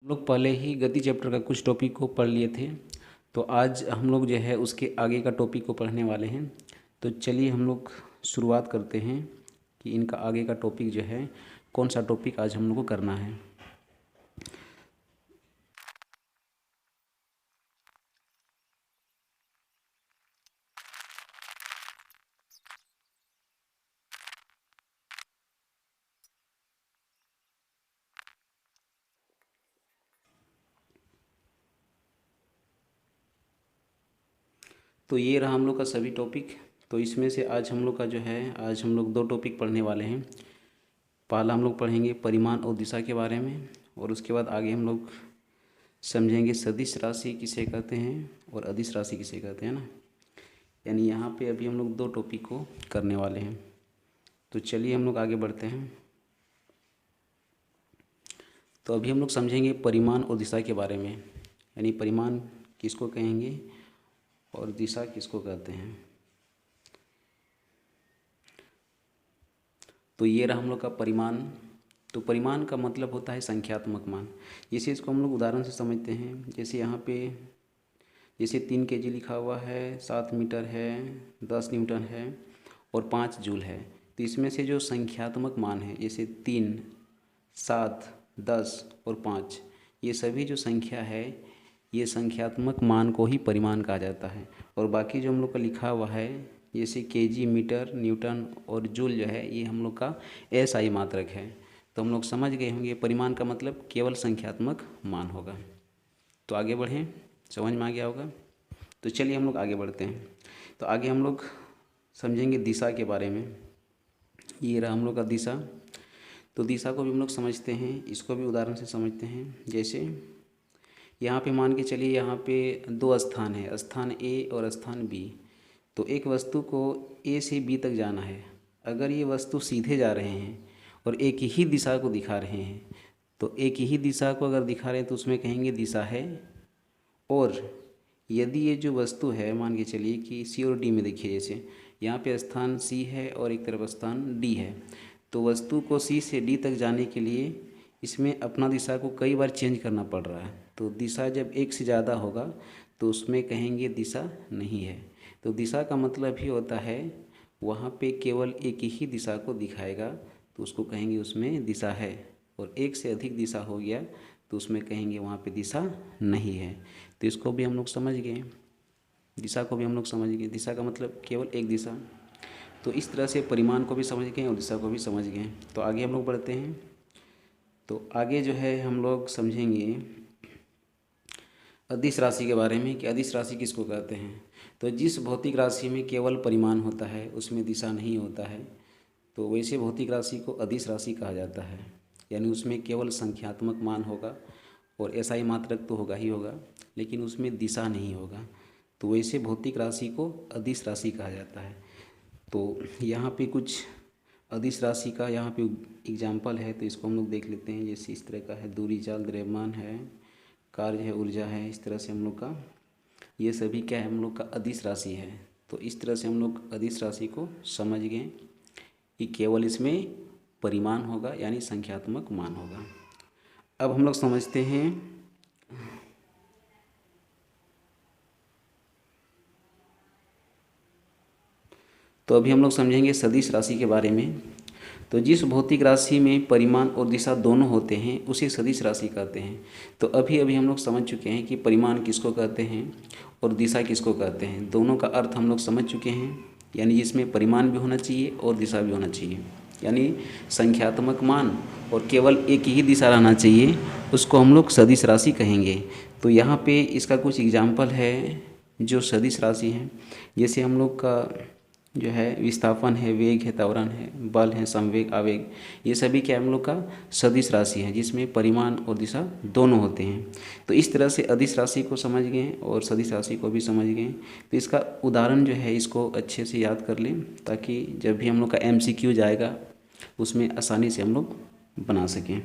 लोग पहले ही गति चैप्टर का कुछ टॉपिक को पढ़ लिए थे, तो आज हम लोग जो है उसके आगे का टॉपिक को पढ़ने वाले हैं। तो चलिए हम लोग शुरुआत करते हैं कि इनका आगे का टॉपिक जो है कौन सा टॉपिक आज हम लोग को करना है। तो ये रहा हम लोग का सभी टॉपिक। तो इसमें से आज हम लोग का जो है आज हम लोग दो टॉपिक पढ़ने वाले हैं। पहला हम लोग पढ़ेंगे परिमाण और दिशा के बारे में, और उसके बाद आगे हम लोग समझेंगे सदिश राशि किसे कहते हैं और अदिश राशि किसे कहते हैं ना। यानी यहाँ पे अभी हम लोग दो टॉपिक को करने वाले हैं। तो चलिए हम लोग आगे बढ़ते हैं। तो अभी हम लोग समझेंगे परिमाण और दिशा के बारे में, यानी परिमाण किसको कहेंगे और दिशा किसको कहते हैं। तो ये रहा हम लोग का परिमाण। तो परिमाण का मतलब होता है संख्यात्मक मान। जैसे इसको हम लोग उदाहरण से समझते हैं, जैसे यहाँ पे जैसे 3 kg लिखा हुआ है, 7 मीटर है, 10 न्यूटन है और 5 जूल है। तो इसमें से जो संख्यात्मक मान है, जैसे 3, 7, 10 और 5, ये सभी जो संख्या है ये संख्यात्मक मान को ही परिमाण कहा जाता है। और बाकी जो हम लोग का लिखा हुआ है जैसे केजी, मीटर, न्यूटन और जूल जो है ये हम लोग का एसआई मात्रक है। तो हम लोग समझ गए होंगे परिमाण का मतलब केवल संख्यात्मक मान होगा। तो आगे बढ़ें, समझ में आ गया होगा। तो चलिए हम लोग आगे बढ़ते हैं। तो आगे हम लोग समझेंगे दिशा के बारे में। ये रहा हम लोग का दिशा। तो दिशा को भी हम लोग समझते हैं, इसको भी उदाहरण से समझते हैं। जैसे यहाँ पे मान के चलिए यहाँ पे दो स्थान है, स्थान ए और स्थान बी। तो एक वस्तु को ए से बी तक जाना है। अगर ये वस्तु सीधे जा रहे हैं और एक ही दिशा को दिखा रहे हैं, तो एक ही दिशा को अगर दिखा रहे हैं तो उसमें कहेंगे दिशा है। और यदि ये जो वस्तु है, मान के चलिए कि सी और डी में देखिए, जैसे यहाँ पे स्थान सी है और एक तरफ स्थान डी है, तो वस्तु को सी से डी तक जाने के लिए इसमें अपना दिशा को कई बार चेंज करना पड़ रहा है। तो दिशा जब एक से ज़्यादा होगा तो उसमें कहेंगे दिशा नहीं है। तो दिशा का मतलब ही होता है वहाँ पे केवल एक ही दिशा को दिखाएगा, तो उसको कहेंगे उसमें दिशा है। और एक से अधिक दिशा हो गया तो उसमें कहेंगे वहाँ पे दिशा नहीं है। तो इसको भी हम लोग समझ गए, दिशा को भी हम लोग समझ गए। दिशा का मतलब केवल एक दिशा। तो इस तरह से परिमाण को भी समझ गए और दिशा को भी समझ गए। तो आगे हम लोग बढ़ते हैं। तो आगे जो है हम लोग समझेंगे अदिश राशि के बारे में कि अदिश राशि किसको कहते हैं। तो जिस भौतिक राशि में केवल परिमाण होता है उसमें दिशा नहीं होता है, तो वैसे भौतिक राशि को अदिश राशि कहा जाता है। यानी उसमें केवल संख्यात्मक मान होगा और एसआई मात्रक तो होगा ही होगा, लेकिन उसमें दिशा नहीं होगा। तो वैसे भौतिक राशि को अदिश राशि कहा जाता है। तो यहाँ पे कुछ अदिश राशि का यहाँ पे एग्जाम्पल है, तो इसको हम लोग देख लेते हैं। जैसे इस तरह का है, दूरी, चाल, द्रव्यमान है, कार्य है, ऊर्जा है। इस तरह से हम लोग का ये सभी क्या है, हम लोग का अदिश राशि है। तो इस तरह से हम लोग अदिश राशि को समझ गए कि केवल इसमें परिमाण होगा, यानी संख्यात्मक मान होगा। अब हम लोग समझते हैं तो अभी हम लोग समझेंगे सदिश राशि के बारे में। तो जिस भौतिक राशि में परिमाण और दिशा दोनों होते हैं उसे सदिश राशि कहते हैं। तो अभी अभी हम लोग समझ चुके हैं कि परिमाण किसको कहते हैं और दिशा किसको कहते हैं। दोनों का अर्थ हम लोग समझ चुके हैं, यानी जिसमें परिमाण भी होना चाहिए और दिशा भी होना चाहिए, यानी संख्यात्मक मान और केवल एक ही दिशा रहना चाहिए, उसको हम लोग सदिश राशि कहेंगे। तो यहाँ पे इसका कुछ एग्जाम्पल है जो सदिश राशि हैं। जैसे हम लोग का जो है विस्थापन है, वेग है, त्वरण है, बल है, संवेग, आवेग, ये सभी क्या हम लोग का सदिश राशि है जिसमें परिमाण और दिशा दोनों होते हैं। तो इस तरह से अदिश राशि को समझ गए और सदिश राशि को भी समझ गए। तो इसका उदाहरण जो है इसको अच्छे से याद कर लें, ताकि जब भी हम लोग का एमसीक्यू जाएगा उसमें आसानी से हम लोग बना सकें।